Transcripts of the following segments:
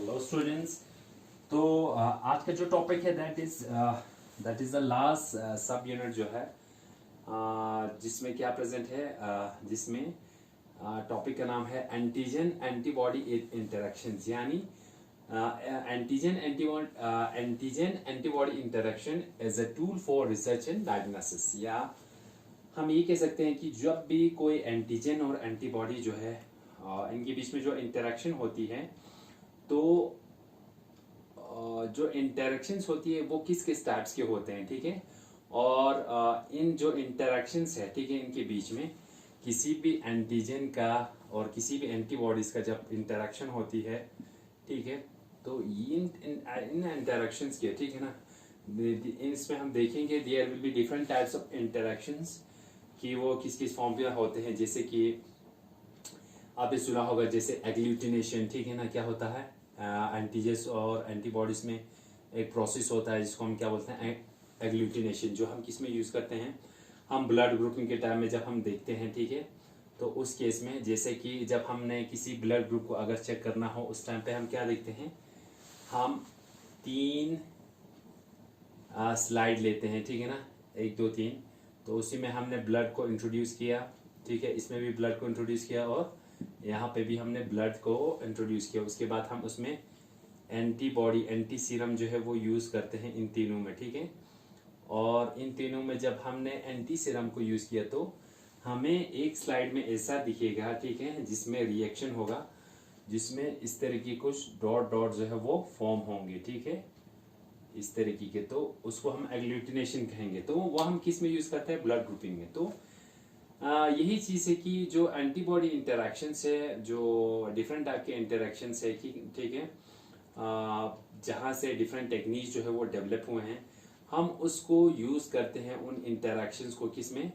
Hello students. तो आज का जो टॉपिक है दैट इज द लास्ट सब यूनिट जो है, जिसमें क्या प्रेजेंट है, जिसमें टॉपिक का नाम है एंटीजन एंटीबॉडी इंटरेक्शंस, यानी antigen antibody interaction as a tool for research and diagnosis. या हम ये कह सकते हैं कि जब भी कोई एंटीजन और एंटीबॉडी जो है, इनके बीच में जो इंटरेक्शन होती है, तो जो इंटरेक्शंस होती है वो किस किस टाइप्स के होते हैं, ठीक है। और इन जो इंटरेक्शंस है, ठीक है, इनके बीच में किसी भी एंटीजन का और किसी भी एंटीबॉडीज का जब इंटरेक्शन होती है, ठीक है, तो इन इंटरेक्शंस के, ठीक है ना, इसमें हम देखेंगे there will be different types of interactions कि वो किस किस फॉर्म पे होते हैं। जैसे कि आपने सुना होगा जैसे एग्लूटिनेशन, ठीक है ना, क्या होता है, एंटीजेस और एंटीबॉडीज में एक प्रोसेस होता है जिसको हम क्या बोलते हैं, एग्लूटिनेशन, जो हम किस में यूज करते हैं, हम ब्लड ग्रुपिंग के टाइम में जब हम देखते हैं, ठीक है, तो उस केस में जैसे कि जब हमने किसी ब्लड ग्रुप को अगर चेक करना हो उस टाइम पे हम क्या देखते हैं, हम 3 स्लाइड लेते हैं, ठीक है ना, 1 2 3, तो उसी में हमने ब्लड को इंट्रोड्यूस किया, ठीक है, इसमें भी ब्लड को इंट्रोड्यूस किया और यहाँ पे भी हमने ब्लड को इंट्रोड्यूस किया। उसके बाद हम उसमें एंटीबॉडी एंटी सीरम जो है वो यूज करते हैं इन तीनों में, ठीक है। और इन तीनों में जब हमने एंटी सीरम को यूज किया तो हमें एक स्लाइड में ऐसा दिखेगा, ठीक है, जिसमें रिएक्शन होगा, जिसमें इस तरह की कुछ डॉट डॉट जो है वो फॉर्म होंगे, ठीक है, इस तरीके के, तो उसको हम एग्लूटिनेशन कहेंगे। तो वह हम किस में यूज करते हैं, ब्लड ग्रुपिंग में। तो यही चीज है कि जो एंटीबॉडी इंटरेक्शन है, जो डिफरेंट टाइप के इंटरेक्शन है, ठीक है, जहाँ से डिफरेंट टेक्निक जो है वो डेवलप हुए हैं, हम उसको यूज करते हैं उन इंटरेक्शंस को किस में,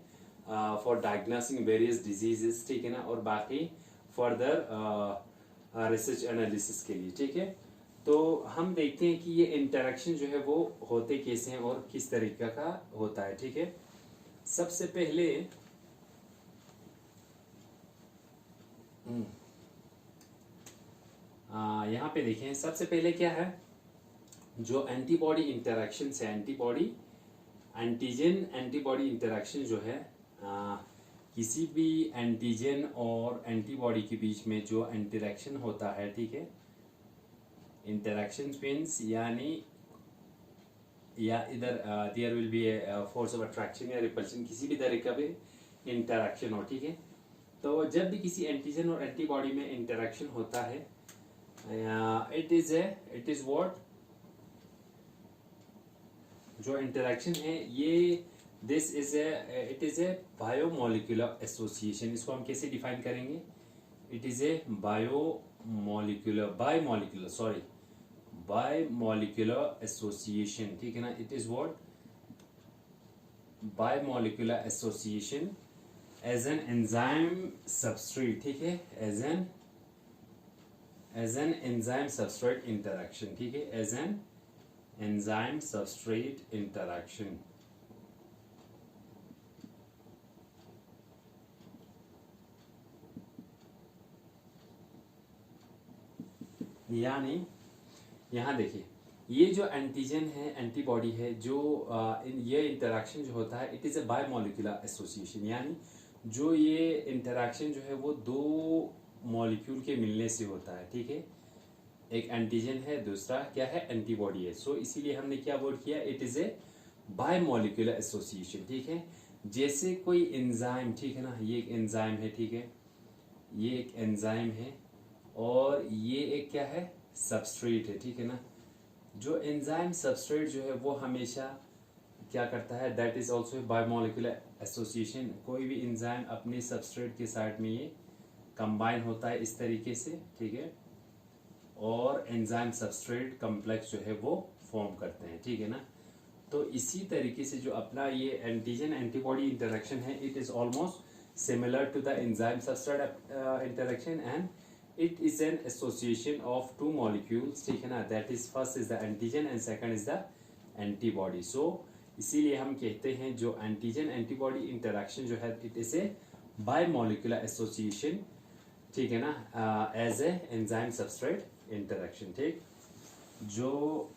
फॉर डायग्नोसिंग वेरियस डिजीजेस, ठीक है ना, और बाकी फर्दर रिसर्च एनालिसिस के लिए, ठीक है। तो हम देखते हैं कि ये इंटरेक्शन जो है वो होते कैसे हैं और किस तरीके का होता है, ठीक है। सबसे पहले यहाँ पे देखें, सबसे पहले क्या है, जो एंटीबॉडी इंटरेक्शन है, एंटीबॉडी एंटीजन एंटीबॉडी इंटरेक्शन जो है, किसी भी एंटीजन और एंटीबॉडी के बीच में जो इंटरेक्शन होता है, ठीक है, इंटरेक्शन मीन्स यानी या इधर there will be force of attraction या रिपल्शन, किसी भी तरह का भी इंटरेक्शन हो, ठीक है। तो जब भी किसी एंटीजन और एंटीबॉडी में इंटरेक्शन होता है, इट इज व्हाट, जो इंटरेक्शन है ये it is a biomolecular association. इसको हम कैसे डिफाइन करेंगे, it is a biomolecular association, ठीक है ना, it is what, biomolecular association as an enzyme substrate, ठीक है, as an enzyme substrate interaction, ठीक है, as an enzyme substrate interaction. यानी यहाँ देखिए, ये जो एंटीजन है, एंटीबॉडी है, जो ये इंटरेक्शन जो होता है, it is a biomolecular association, यानी जो ये इंटरेक्शन जो है वो 2 मॉलिक्यूल के मिलने से होता है, ठीक है। एक एंटीजन है, दूसरा क्या है, एंटीबॉडी है। सो इसीलिए हमने क्या वर्ड किया, it is a biomolecular association, ठीक है। जैसे कोई एंजाइम, ठीक है ना, ये एक एंजाइम है, ठीक है, ये एक एंजाइम है और ये एक क्या है, सबस्ट्रेट है, ठीक है ना। जो एंजाइम सबस्ट्रेट जो है वो हमेशा क्या करता है, that is also biomolecular association. कोई भी एंजाइम अपने सबस्ट्रेट के साथ में ये कंबाइन होता है इस तरीके से, ठीक है, और एंजाइम सबस्ट्रेट कॉम्प्लेक्स जो है वो फॉर्म करते हैं, ठीक है ना। तो इसी तरीके से जो अपना ये एंटीजन एंटीबॉडी इंटरेक्शन है, it is almost similar to the enzyme substrate interaction and it is an association of 2 molecules, ठीक है ना, that is first is the antigen and second is the antibody। so इसीलिए हम कहते हैं जो antigen antibody interaction जो है, it is a biomolecular association, ठीक है ना, as a enzyme substrate interaction, ठीक। जो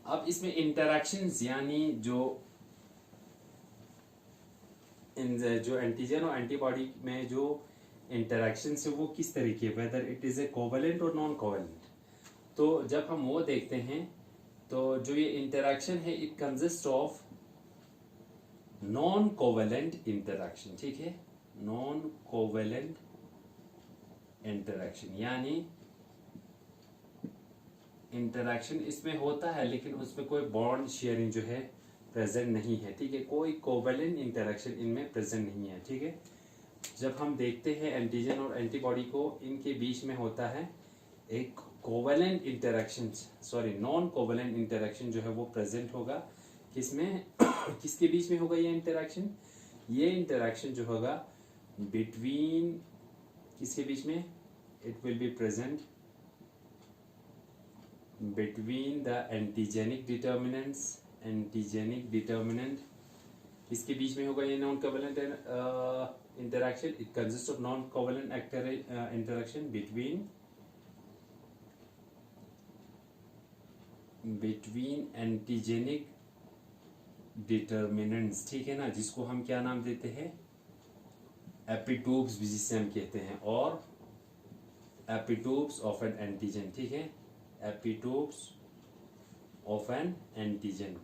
अब इसमें इंटरेक्शंस यानी जो एंटीजन और एंटीबॉडी में जो इंटरेक्शन है वो किस तरीके, whether it is A covalent और नॉन कोवेलेंट। तो जब हम वो देखते हैं तो जो ये इंटरेक्शन है it consist of non covalent interaction, ठीक है। नॉन कोवेलेंट इंटरेक्शन यानी इंटरेक्शन इसमें होता है लेकिन उसमें कोई बॉन्ड शेयरिंग जो है प्रेजेंट नहीं है, ठीक है। कोई कोवेलेंट इंटरेक्शन इनमें प्रेजेंट नहीं है, ठीक है। जब हम देखते हैं एंटीजन और एंटीबॉडी को, इनके बीच में होता है एक covalent interaction, sorry non covalent interaction जो है वो प्रेजेंट होगा। किसमें किसके बीच में होगा ये इंटरेक्शन? ये इंटरेक्शन जो होगा बिटवीन किसके बीच में? It will be present between the antigenic determinants. Antigenic determinant किसके बीच में होगा ये non covalent interaction? It consists of non-covalent interaction between antigenic determinants, ठीक है ना, जिसको हम क्या नाम देते हैं? एपिटोप्स भी जिसे हम कहते हैं, और एपिटोप्स ऑफ एन एंटीजन, ठीक है। एपिटोप्स ऑफ एन एंटीजन,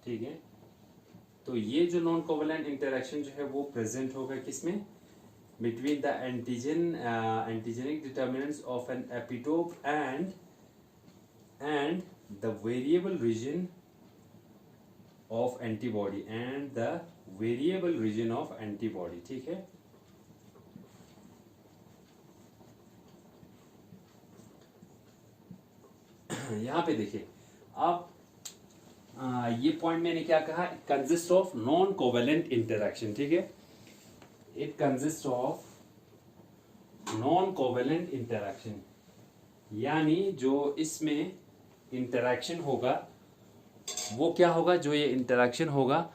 ठीक है। तो ये जो नॉन कोवेलेंट इंटरेक्शन जो है वो प्रेजेंट होगा किसमें? Between the antigenic determinants of an epitope and the variable region of antibody ठीक है। यहां पे देखिए आप ये पॉइंट मैंने क्या कहा? It consist of non covalent interaction, ठीक है। It consist of non covalent interaction यानी जो इसमें इंटरेक्शन होगा वो क्या होगा? जो ये इंटरेक्शन होगा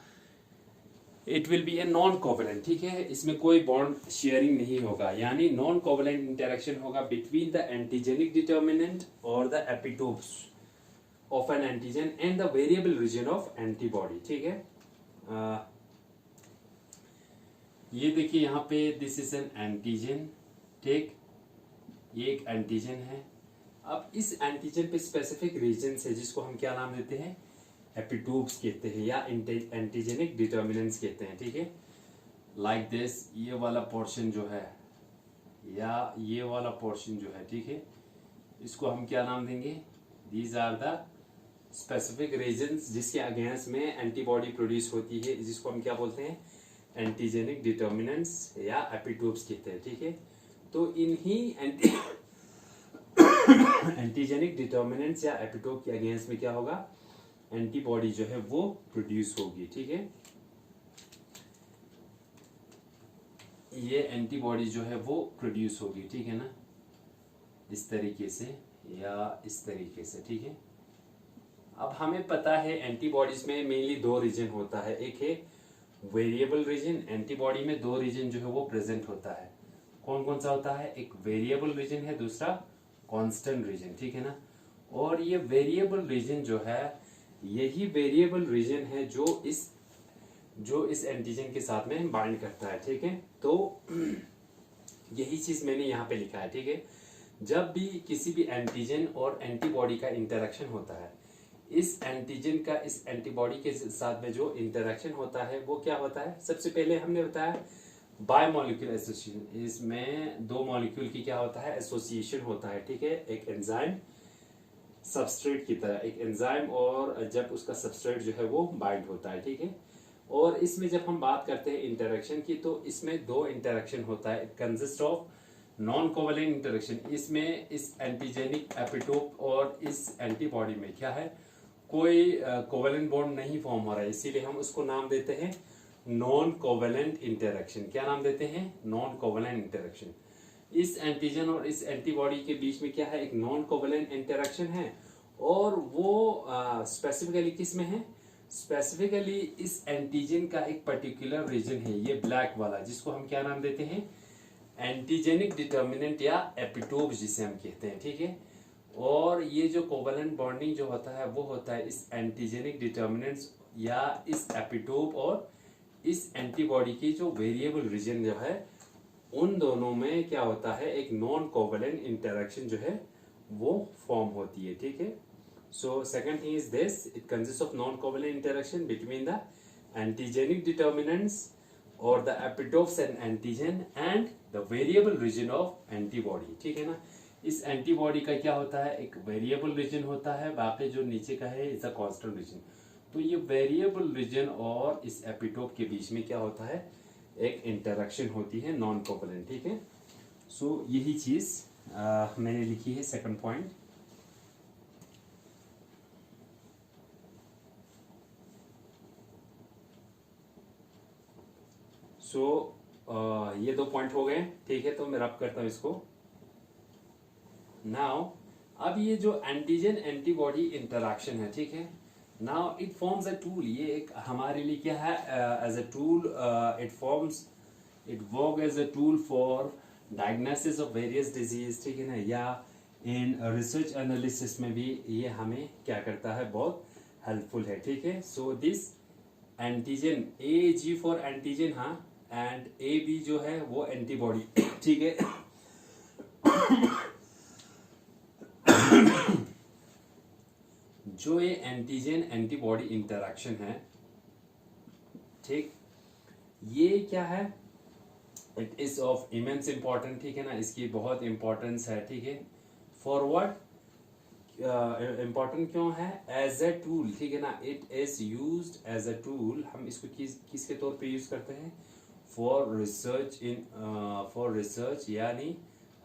it will be A non covalent, ठीक है। इसमें कोई बॉन्ड शेयरिंग नहीं होगा, यानी नॉन कोवेलेंट इंटरेक्शन होगा बिटवीन द एंटीजेनिक डिटर्मिनेंट और the epitopes of an antigen and the variable region of antibody, ठीक है। ये देखिए यहाँ पे दिस इज एन एंटीजन, ठीक। ये एक एंटीजन है। अब इस एंटीजन पे स्पेसिफिक रीजन है जिसको हम क्या नाम देते हैं? एपिटोप्स कहते हैं या एंटीजेनिक डिटर्मिनेंट्स कहते हैं, ठीक है। लाइक दिस, ये वाला पोर्शन जो है या ये वाला पोर्शन जो है, ठीक है, इसको हम क्या नाम देंगे? These are the specific regions जिसके अगेंस्ट में एंटीबॉडी प्रोड्यूस होती है, जिसको हम क्या बोलते हैं? एंटीजेनिक डिटर्मिनेंट्स या एपिटोप्स कहते हैं, ठीक है। तो इन्हीं एंटीजेनिक डिटर्मिनेंट्स या एपिटोप के अगेंस्ट में क्या होगा? एंटीबॉडी जो है वो प्रोड्यूस होगी, ठीक है। ये एंटीबॉडी जो है वो प्रोड्यूस होगी, ठीक है ना, इस तरीके से या इस तरीके से, ठीक है। अब हमें पता है एंटीबॉडीज में मेनली दो रीजन होता है, एक है वेरिएबल रीजन। एंटीबॉडी में दो रीजन जो है वो प्रेजेंट होता है। कौन कौन सा होता है? एक वेरिएबल रीजन है, दूसरा कांस्टेंट रीजन, ठीक है ना। और ये वेरिएबल रीजन जो है, यही वेरिएबल रीजन है जो इस एंटीजन के साथ में बाइंड करता है, ठीक है। तो यही चीज मैंने यहाँ पे लिखा है, ठीक है। जब भी किसी भी एंटीजन और एंटीबॉडी का इंटरेक्शन होता है, इस एंटीजन का इस एंटीबॉडी के साथ में जो इंटरेक्शन होता है वो क्या होता है? सबसे पहले हमने बताया बायोमोलिक्यूल एसोसिएशन। इसमें दो मॉलिक्यूल की क्या होता है? एसोसिएशन होता है, ठीक है। एक एंजाइम सबस्ट्रेट की तरह, एक एंजाइम और जब उसका सबस्ट्रेट जो है वो बाइंड होता है, ठीक है। और इसमें जब हम बात करते हैं इंटरेक्शन की, तो इसमें दो इंटरेक्शन होता है। It consist of non covalent interaction. इसमें इस एंटीजेनिक एपिटोप और इस एंटीबॉडी में क्या है? कोई कोवेलेंट बॉन्ड नहीं फॉर्म हो रहा है, इसीलिए हम उसको नाम देते हैं नॉन कोवेलेंट इंटरेक्शन। क्या नाम देते हैं? Non covalent interaction. इस एंटीजन और इस एंटीबॉडी के बीच में क्या है? एक नॉन कोवेलेंट इंटरेक्शन है, और वो स्पेसिफिकली किस में है? स्पेसिफिकली इस एंटीजन का एक पर्टिकुलर रीजन है, ये ब्लैक वाला, जिसको हम क्या नाम देते हैं? एंटीजेनिक डिटर्मिनेंट या एपिटोप जिसे हम कहते हैं, ठीक है। और ये जो कोवलेंट बॉन्डिंग जो होता है वो होता है इस एंटीजेनिक डिटर्मिनेंट्स या इस एपिटोप और इस एंटीबॉडी की जो वेरिएबल रीजन जो है उन दोनों में क्या होता है, एक नॉन कोवलेंट इंटरेक्शन जो है वो फॉर्म होती है, ठीक है। So second thing is this, it consist of non covalent interaction between the antigenic determinants और the epitopes and antigen and the variable region of antibody, ठीक है ना। इस एंटीबॉडी का क्या होता है, एक वेरिएबल रीजन होता है, बाकी जो नीचे का है इज अ कांस्टेंट रीजन। तो ये वेरिएबल रीजन और इस एपिटोप के बीच में क्या होता है, एक इंटरेक्शन होती है नॉन कोवलेंट, ठीक है। सो यही चीज मैंने लिखी है सेकंड पॉइंट। सो ये दो पॉइंट हो गए, ठीक है। तो मैं रब करता हूं इसको नाउ। अब ये जो एंटीजन एंटीबॉडी इंटरेक्शन है, ठीक है, now it forms a tool. ये एक हमारे लिए क्या है, as a tool it work as a tool for diagnosis of various disease, ठीक है ना, या इन रिसर्च एनालिसिस में भी ये हमें क्या करता है, बहुत हेल्पफुल है, ठीक है। So this antigen A G for antigen, हाँ, एंड ए बी जो है वो एंटीबॉडी, ठीक है। जो ये एंटीजन एंटीबॉडी इंटरेक्शन है, ठीक, ये क्या है, it is of immense important, ठीक है ना, इसकी बहुत इंपॉर्टेंस है, ठीक है। फॉर व्हाट इंपॉर्टेंट क्यों है, एज अ टूल, ठीक है ना, it is used as a tool. हम इसको किसके तौर पे यूज करते हैं, फॉर रिसर्च यानी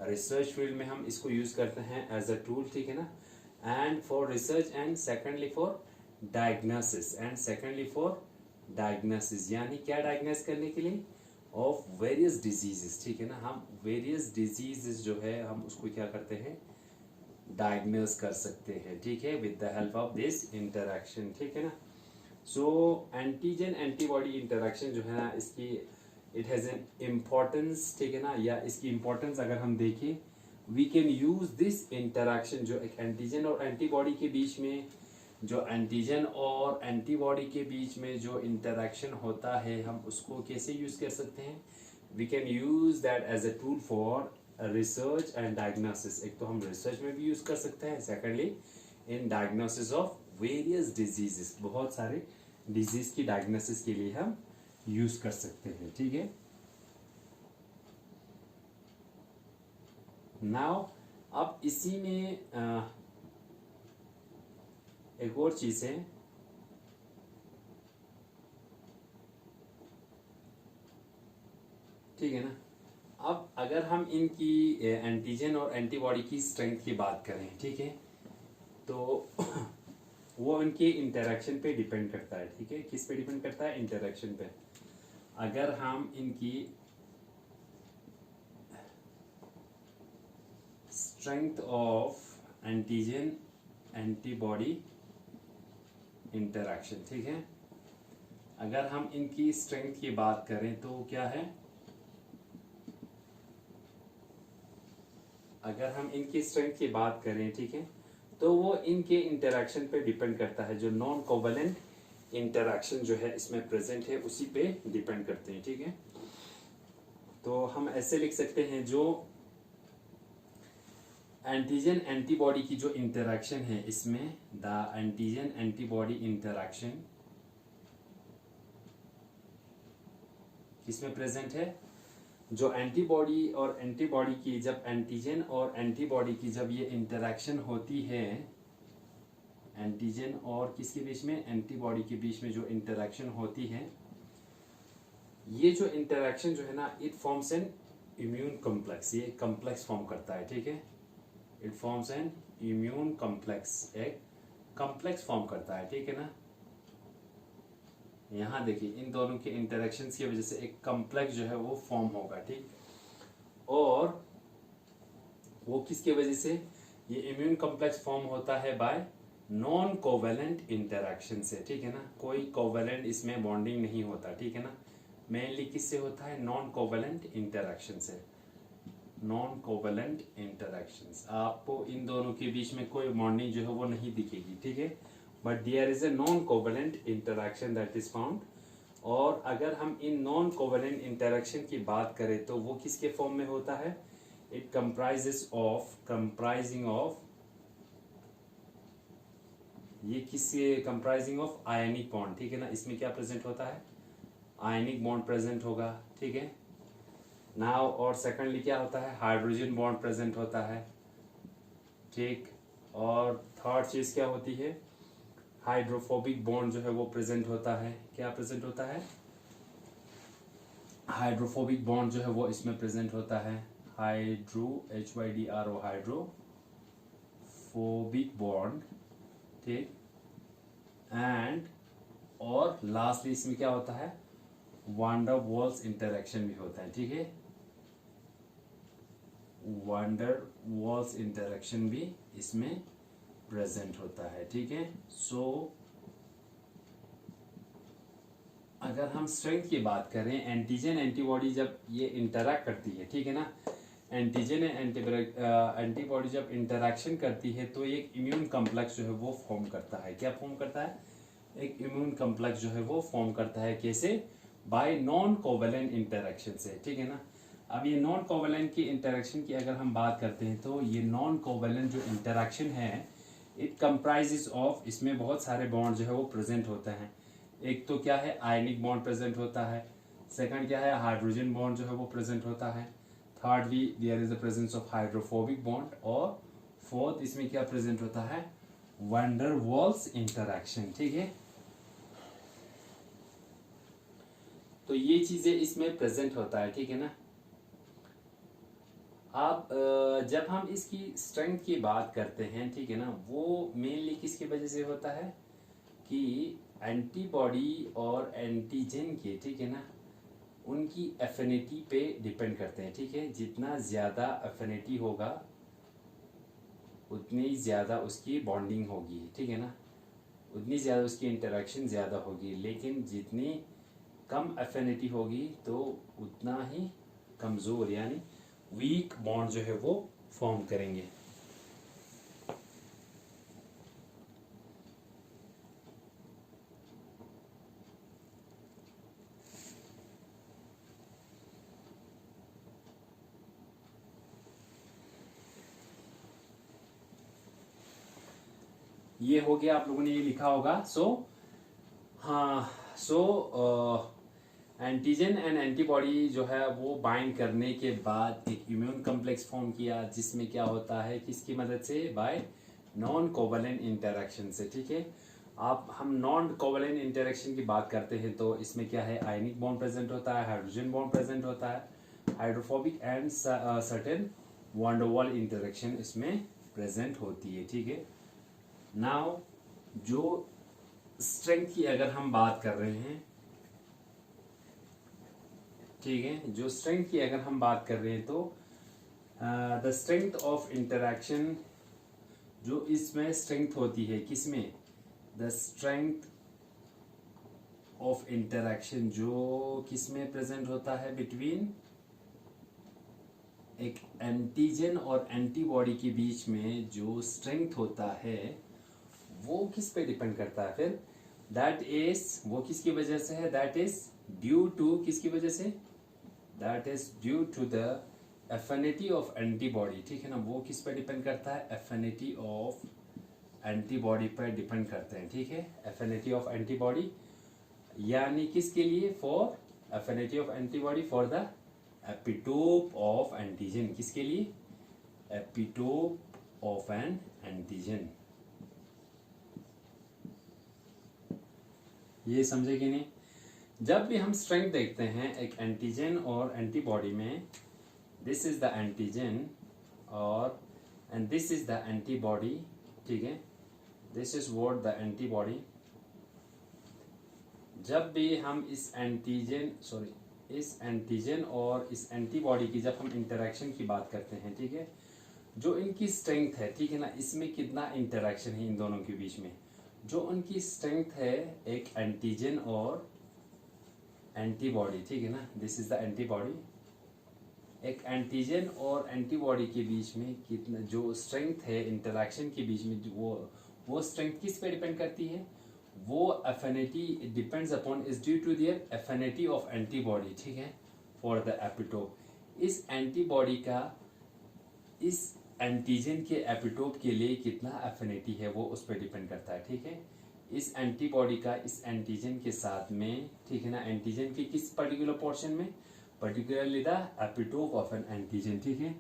रिसर्च फील्ड में हम इसको यूज करते हैं एज अ टूल, ठीक है ना, and for research and secondly for diagnosis यानी क्या डायग्नोस करने के लिए, ऑफ वेरियस डिजीजेस, ठीक है ना। हम वेरियस डिजीजेस जो है हम उसको क्या करते हैं, डायग्नोस कर सकते हैं, ठीक है, with the help of this interaction, ठीक है ना। सो एंटीजन एंटीबॉडी इंटरेक्शन जो है ना, इसकी इट हैज एन इम्पोर्टेंस, ठीक है ना, या इसकी इम्पोर्टेंस अगर हम देखें, we can use this interaction, जो एक एंटीजन और एंटीबॉडी के बीच में, जो एंटीजन और एंटीबॉडी के बीच में जो इंटरेक्शन होता है, हम उसको कैसे यूज कर सकते हैं, we can use that as a tool for research and diagnosis. एक तो हम रिसर्च में भी यूज कर सकते हैं, secondly in diagnosis of various diseases, बहुत सारे डिजीज की डायग्नोसिस के लिए हम यूज कर सकते हैं, ठीक है। नाउ अब इसी में एक और चीज है, ठीक है ना। अब अगर हम इनकी एंटीजन और एंटीबॉडी की स्ट्रेंथ की बात करें, ठीक है, तो वो इनके इंटरेक्शन पे डिपेंड करता है, ठीक है। किस पे डिपेंड करता है, इंटरेक्शन पे। अगर हम इनकी strength of antigen antibody interaction, ठीक है, अगर हम इनकी स्ट्रेंथ की बात करें तो क्या है, अगर हम इनकी स्ट्रेंथ की बात करें, ठीक है, तो वो इनके इंटरेक्शन पे डिपेंड करता है। जो नॉन कोवलेंट इंटरेक्शन जो है इसमें प्रेजेंट है उसी पे डिपेंड करते हैं, ठीक है। तो हम ऐसे लिख सकते हैं, जो एंटीजन एंटीबॉडी की जो इंटरेक्शन है इसमें, द एंटीजन एंटीबॉडी इंटरेक्शन किसमें प्रेजेंट है, जो एंटीबॉडी और एंटीबॉडी की, जब एंटीजन और एंटीबॉडी की जब ये इंटरेक्शन होती है, एंटीजन और किसके बीच में, एंटीबॉडी के बीच में जो इंटरेक्शन होती है, ये जो इंटरेक्शन जो है ना, it forms an immune complex, ये कॉम्प्लेक्स फॉर्म करता है, ठीक है। It forms an immune complex, एक कॉम्प्लेक्स फॉर्म करता है, ठीक है ना। यहाँ देखिए इन दोनों के इंटरेक्शन की वजह से एक कॉम्प्लेक्स जो है वो फॉर्म होगा, ठीक। और वो किसकी वजह से, ये इम्यून कॉम्प्लेक्स फॉर्म होता है बाय नॉन कोवेलेंट इंटरेक्शन से, ठीक है ना। कोई कोवेलेंट इसमें बॉन्डिंग नहीं होता, ठीक है ना। मेनली किससे होता है, नॉन कोवेलेंट इंटरेक्शन से। Non covalent interactions. आपको इन दोनों के बीच में कोई बॉन्डिंग जो है वो नहीं दिखेगी, ठीक है, but there is a non covalent interaction that is found. और अगर हम इन नॉन कोवेलेंट इंटरेक्शन की बात करें तो वो किसके फॉर्म में होता है? इट कंप्राइजिंग ऑफ ये किससे कंप्राइजिंग ऑफ आयनिक बॉन्ड, ठीक है ना। इसमें क्या प्रेजेंट होता है? आयनिक बॉन्ड प्रेजेंट होगा, ठीक है। नाउ और सेकंडली क्या होता है? हाइड्रोजन बॉन्ड प्रेजेंट होता है, ठीक। और थर्ड चीज क्या होती है? हाइड्रोफोबिक बॉन्ड जो है वो प्रेजेंट होता है। क्या प्रेजेंट होता है? हाइड्रोफोबिक बॉन्ड जो है वो इसमें प्रेजेंट होता है। HYDRO हाइड्रोफोबिक बॉन्ड, ठीक। एंड और लास्टली इसमें क्या होता है? वांडर वॉल्स इंटरेक्शन भी होता है, ठीक है। वांडर वॉल्स इंटरेक्शन भी इसमें प्रेजेंट होता है, ठीक है। सो अगर हम स्ट्रेंथ की बात करें, एंटीजन एंटीबॉडी जब ये इंटरैक्ट करती है, ठीक है ना, एंटीजन एंटीबॉडी जब इंटरैक्शन करती है तो एक इम्यून कम्प्लेक्स जो है वो फॉर्म करता है। क्या फॉर्म करता है? एक इम्यून कम्प्लेक्स जो है वो फॉर्म करता है। कैसे? बाय नॉन कोवेलेंट इंटरेक्शन से, ठीक है ना। अब ये नॉन कोवेलेंट की इंटरेक्शन की अगर हम बात करते हैं तो ये नॉन कोवेलेंट जो इंटरेक्शन है इट कंप्राइजेस ऑफ, इसमें बहुत सारे बॉन्ड जो है वो प्रेजेंट होते हैं। एक तो क्या है? आयनिक बॉन्ड प्रेजेंट होता है। सेकंड क्या है? हाइड्रोजन बॉन्ड जो है वो प्रेजेंट होता है। Thirdly there is the presence of hydrophobic bond. और फोर्थ इसमें क्या प्रेजेंट होता है? वैन डर वाल्स इंटरेक्शन, ठीक है। तो ये चीजें इसमें प्रेजेंट होता है, ठीक है ना। आप जब हम इसकी स्ट्रेंथ की बात करते हैं, ठीक है ना, वो मेनली किसकी वजह से होता है कि एंटीबॉडी और एंटीजन के, ठीक है ना, उनकी एफिनिटी पे डिपेंड करते हैं, ठीक है। जितना ज़्यादा एफिनिटी होगा उतनी ज़्यादा उसकी बॉन्डिंग होगी, ठीक है ना, उतनी ज़्यादा उसकी इंटरेक्शन ज़्यादा होगी। लेकिन जितनी कम एफिनिटी होगी तो उतना ही कमज़ोर यानी वीक बॉन्ड जो है वो फॉर्म करेंगे। ये हो गया, आप लोगों ने ये लिखा होगा। हाँ, एंटीजन एंड एंटीबॉडी जो है वो बाइंड करने के बाद एक इम्यून कम्प्लेक्स फॉर्म किया, जिसमें क्या होता है, किसकी मदद से? बाय नॉन कोवेलेंट इंटरेक्शन से, ठीक है। आप हम नॉन कोवेलेंट इंटरेक्शन की बात करते हैं तो इसमें क्या है? आयनिक बॉन्ड प्रेजेंट होता है, हाइड्रोजन बॉन्ड प्रेजेंट होता है, hydrophobic and certain van der Waals interaction इसमें प्रेजेंट होती है, ठीक है। नाउ जो स्ट्रेंथ की अगर हम बात कर रहे हैं, ठीक है, जो स्ट्रेंथ की अगर हम बात कर रहे हैं तो द स्ट्रेंथ ऑफ इंटरेक्शन जो इसमें स्ट्रेंथ होती है, किसमें? द स्ट्रेंथ ऑफ इंटरेक्शन जो किसमें प्रेजेंट होता है? बिटवीन एक एंटीजन और एंटीबॉडी के बीच में जो स्ट्रेंथ होता है वो किस पे डिपेंड करता है फिर? दैट इज, वो किसकी वजह से है? दैट इज ड्यू टू, किसकी वजह से? That is due to the affinity of antibody, ठीक है ना। वो किस पे डिपेंड करता है? एफिनिटी ऑफ एंटीबॉडी पर डिपेंड करते हैं, ठीक है। एफिनिटी ऑफ एंटीबॉडी यानी किसके लिए? For affinity of antibody for the epitope of antigen. किसके लिए? Epitope of an antigen. ये समझे कि नहीं? जब भी हम स्ट्रेंथ देखते हैं एक एंटीजन और एंटीबॉडी में, दिस इज द एंटीजन और and this is the antibody, ठीक है, this is what the antibody. जब भी हम इस एंटीजन और इस एंटीबॉडी की जब हम इंटरेक्शन की बात करते हैं, ठीक है, जो इनकी स्ट्रेंथ है, ठीक है ना, इसमें कितना इंटरेक्शन है इन दोनों के बीच में, जो उनकी स्ट्रेंथ है एक एंटीजन और एंटीबॉडी, ठीक है ना, दिस इज द एंटीबॉडी एक एंटीजन और एंटीबॉडी के बीच में कितना जो स्ट्रेंथ है इंटरेक्शन के बीच में, वो स्ट्रेंथ किस पे डिपेंड करती है? वो affinity depends upon is due to their affinity of antibody, ठीक है, फॉर द एपिटोप। इस एंटीबॉडी का इस एंटीजन के एपिटोप के लिए कितना एफिनिटी है वो उस पर डिपेंड करता है, ठीक है। इस एंटीबॉडी का इस एंटीजन के साथ में, ठीक है ना, एंटीजन के किस पर्टिकुलर पोर्शन में, particularly the epitope of an antigen, ठीक है,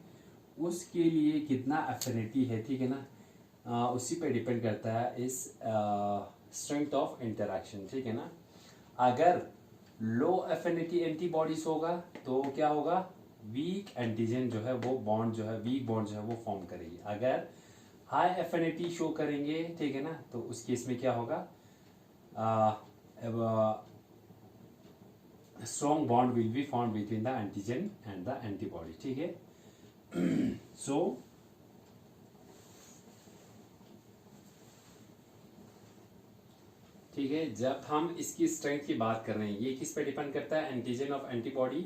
उसके लिए कितना एफिनिटी है, ठीक है ना, उसी पे डिपेंड करता है इस स्ट्रेंथ ऑफ इंटरेक्शन, ठीक है ना। अगर लो एफिनिटी एंटीबॉडीज होगा तो क्या होगा, वीक एंटीजन जो है वो बॉन्ड जो है, वीक बॉन्ड जो है वो फॉर्म करेगी। अगर हाई एफिनिटी शो करेंगे, ठीक है ना, तो उस केस में क्या होगा, strong bond will be formed between the antigen and the antibody, ठीक है। so ठीक है, जब हम इसकी स्ट्रेंथ की बात कर रहे हैं, ये किस पे डिपेंड करता है, एंटीजन ऑफ एंटीबॉडी,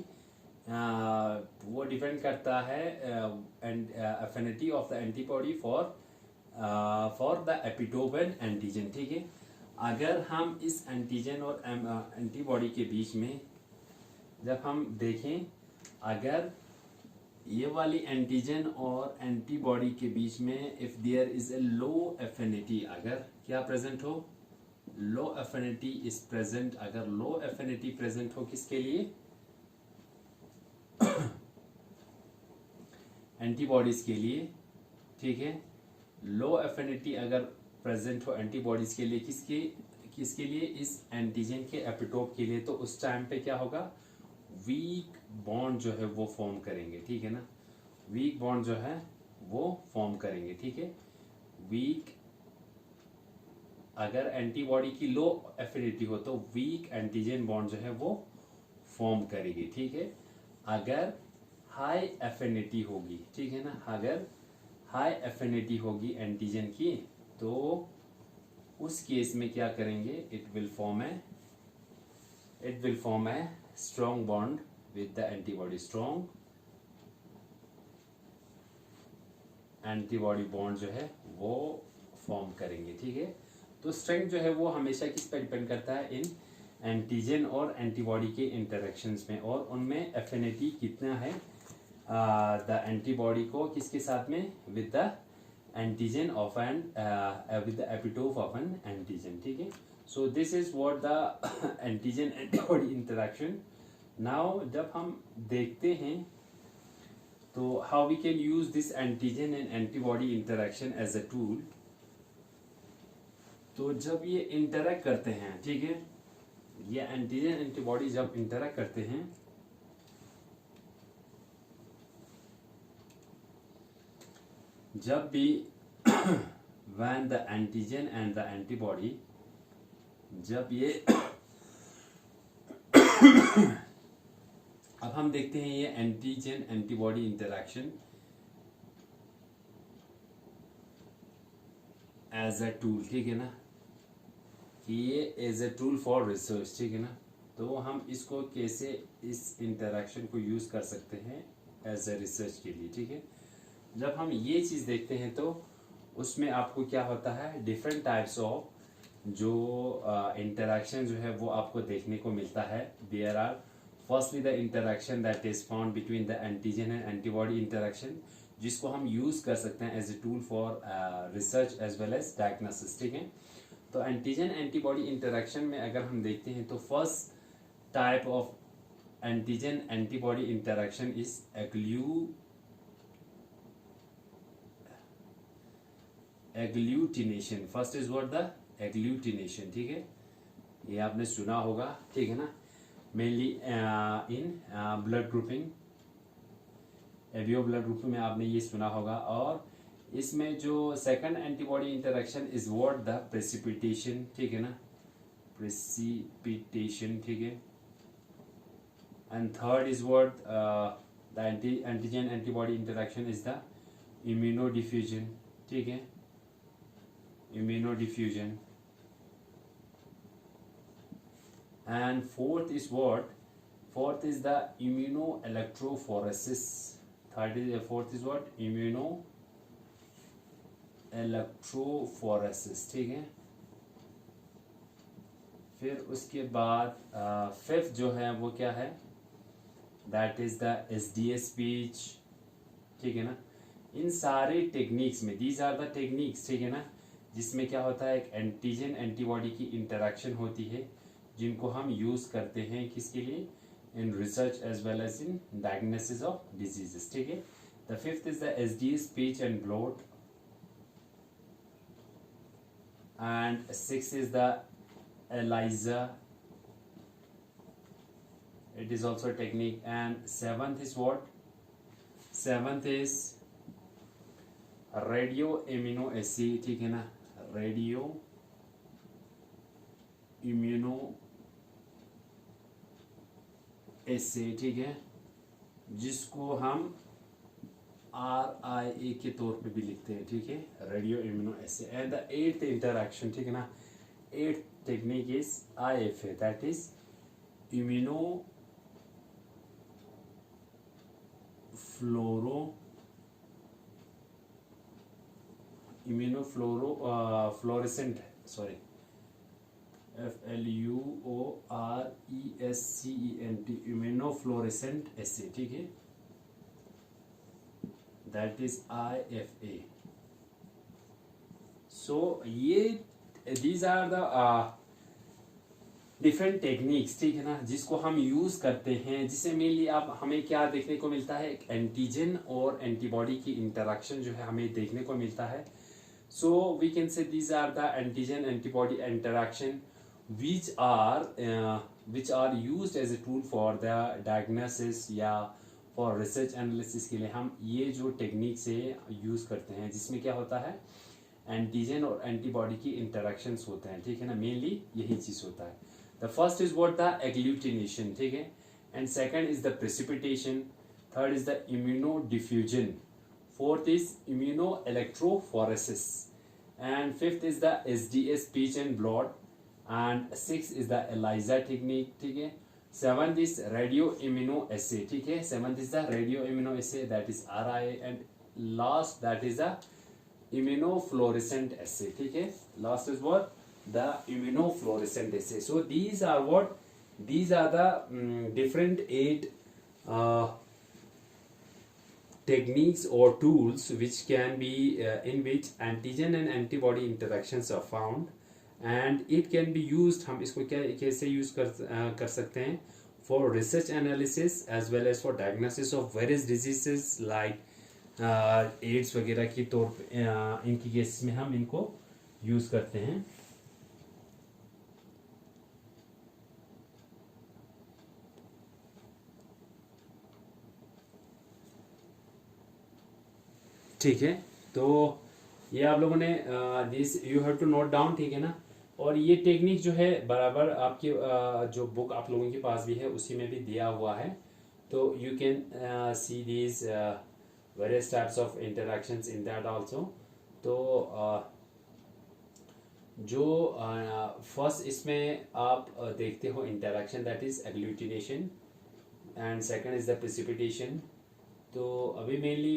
वो डिपेंड करता है affinity of the antibody for the epitope and antigen, ठीक है। अगर हम इस एंटीजन और एंटीबॉडी के बीच में जब हम देखें, अगर ये वाली एंटीजन और एंटीबॉडी के बीच में if there is a low affinity, अगर क्या प्रेजेंट हो, लो एफिनिटी इज प्रेजेंट, अगर लो एफिनिटी प्रेजेंट हो किसके लिए, एंटीबॉडीज के लिए, ठीक है। लो एफिनिटी अगर प्रेजेंट हो एंटीबॉडीज के लिए, किसके लिए, इस एंटीजन के एपिटोप के लिए, तो उस टाइम पे क्या होगा, वीक बॉन्ड जो है वो फॉर्म करेंगे, ठीक है ना, वीक बॉन्ड जो है वो फॉर्म करेंगे, ठीक है। वीक अगर एंटीबॉडी की लो एफिनिटी हो तो वीक एंटीजन बॉन्ड जो है वो फॉर्म करेगी, ठीक है। अगर हाई एफिनिटी होगी, ठीक है ना, अगर हाई एफिनिटी होगी एंटीजन की, तो उस केस में क्या करेंगे, it will form a strong bond with the antibody, strong antibody bond जो है वो फॉर्म करेंगे, ठीक है। तो स्ट्रेंथ जो है वो हमेशा किस पर डिपेंड करता है, इन एंटीजन और एंटीबॉडी के इंटरेक्शंस में, और उनमें एफिनिटी कितना है द एंटीबॉडी को किसके साथ में, with the antigen of an with the epitope of an antigen, ठीक है। So this is what the antigen antibody interaction. Now जब हम देखते हैं तो how we can use this antigen and antibody interaction as a tool, तो जब ये इंटरेक्ट करते हैं, ठीक है, ये एंटीजन एंटीबॉडी जब इंटरेक्ट करते हैं, जब भी when the antigen and the antibody, जब ये अब हम देखते हैं ये antigen antibody interaction as a tool, ठीक है ना, कि ये as a tool for research, ठीक है ना। तो हम इसको कैसे इस इंटरेक्शन को यूज कर सकते हैं एज अ रिसर्च के लिए, ठीक है। जब हम ये चीज देखते हैं तो उसमें आपको क्या होता है, डिफरेंट टाइप्स ऑफ जो इंटरेक्शन जो है वो आपको देखने को मिलता है। There are firstly the interaction that is found between the antigen and antibody interaction, जिसको हम यूज कर सकते हैं as a tool for research as well as diagnosis, ठीक है। तो एंटीजन एंटीबॉडी इंटरेक्शन में अगर हम देखते हैं तो first type of antigen antibody interaction is agglutination. First is what, the agglutination, ठीक है, ये आपने सुना होगा, ठीक है ना, mainly in blood grouping, ABO blood group में आपने ये सुना होगा। और इसमें जो second antibody interaction is what, the precipitation, ठीक है ना, प्रेसिपिटेशन, ठीक है। And third is what, the antigen antibody interaction is the immunodiffusion, ठीक है, immunodiffusion. And fourth is what, fourth is the immunoelectrophoresis. Fourth is what? Immunoelectrophoresis, ठीक है। फिर उसके बाद फिफ्थ जो है वो क्या है? That is the SDS speech, ठीक है ना। इन सारे टेक्निक्स में, दीज आर द टेक्निक्स, ठीक है ना, जिसमें क्या होता है, एक एंटीजन एंटीबॉडी की इंटरेक्शन होती है, जिनको हम यूज करते हैं किसके लिए? In research as well as in diagnosis of diseases, ठीक है। The fifth is the SDS speech and blot, and six is the ELISA, it is also a technique, and seventh is what? Seventh is radio immunoassay, ठीक है ना, radio immunoassay, ठीक है, जिसको हम RIA के तौर पे भी लिखते हैं, ठीक है, radio immunoassay. And the eighth interaction, ठीक है ना, eighth technique is IFA, that is immunofluorescent, sorry, FLUORESCENT, immunofluorescent assay, ठीक है, that is IFA. So these are the different techniques, ठीक है ना, जिसको हम यूज करते हैं, जिससे मेनली अब हमें क्या देखने को मिलता है, एक एंटीजन और एंटीबॉडी की इंटरेक्शन जो है हमें देखने को मिलता है। So we can say these are the antigen antibody interaction which are used as a tool for the diagnosis या फॉर रिसर्च एनालिसिस के लिए हम ये जो टेक्निक से यूज करते हैं, जिसमें क्या होता है, एंटीजन और एंटीबॉडी की इंटरेक्शंस होते हैं, ठीक है ना, मेनली यही चीज होता है। The first is what? The agglutination, ठीक है, and second is the precipitation, third is the immunodiffusion, fourth is immunoelectrophoresis, and fifth is the SDS speech and blot, and six is the ELISA technique, ठीक है, seventh is radio immunoassay, ठीक है, seventh is the radio immunoassay, that is RIA, and last that is the immunofluorescent assay, ठीक है, last is what? The immunofluorescent assay. So these are what? These are the different 8 techniques or tools which can be in which antigen and antibody interactions are found, and it can be used, हम इसको कैसे use कर सकते हैं, for research analysis as well as for diagnosis of various diseases like AIDS वगैरह की तौर पे इनकी केसेस में हम इनको यूज करते हैं। ठीक है, तो ये आप लोगों ने this you have to note down, ठीक है ना, और ये टेक्निक जो है बराबर आपकी जो बुक आप लोगों के पास भी है उसी में भी दिया हुआ है, तो you can see this various types of interactions in that also. तो जो फर्स्ट इसमें आप देखते हो interaction, that is agglutination, and second is the precipitation. तो अभी मेनली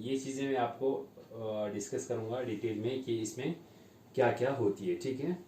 ये चीज़ें मैं आपको डिस्कस करूँगा डिटेल में कि इसमें क्या क्या होती है, ठीक है।